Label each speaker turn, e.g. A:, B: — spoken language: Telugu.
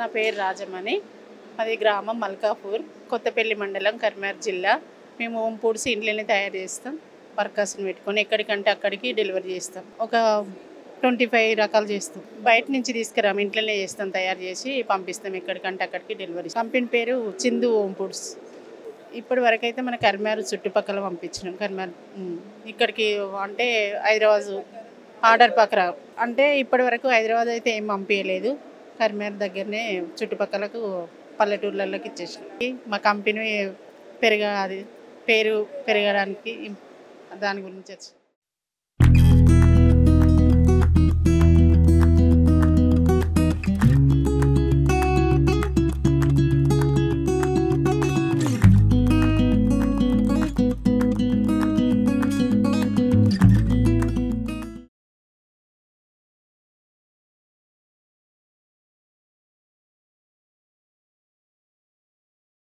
A: నా పేరు రాజమణి. అది గ్రామం మల్కాపూర్, కొత్తపల్లి మండలం, కరీంనగర్ జిల్లా. మేము హోమ్ ఫుడ్స్ ఇంట్లోనే తయారు చేస్తాం. వర్కర్స్ని పెట్టుకొని ఎక్కడికంటే అక్కడికి డెలివరీ చేస్తాం. ఒక 25 రకాలు చేస్తాం. బయట నుంచి తీసుకురాము, ఇంట్లోనే చేస్తాం. తయారు చేసి పంపిస్తాం ఎక్కడికంటే అక్కడికి డెలివరీ. కంపెనీ పేరు చిందు హోమ్ ఫుడ్స్. ఇప్పటి వరకు అయితే మన కరీంనగర్ చుట్టుపక్కల పంపించినాం. కరీంనగర్ ఇక్కడికి అంటే హైదరాబాద్ ఆర్డర్ ప్రకారం అంటే ఇప్పటి వరకు హైదరాబాద్ అయితే ఏం పంపించలేదు. కరీంనగర్ దగ్గరనే చుట్టుపక్కలకు పల్లెటూర్లలోకి ఇచ్చేసినాం. మా కంపెనీ పేరు పెరగడానికి దాని గురించి వచ్చి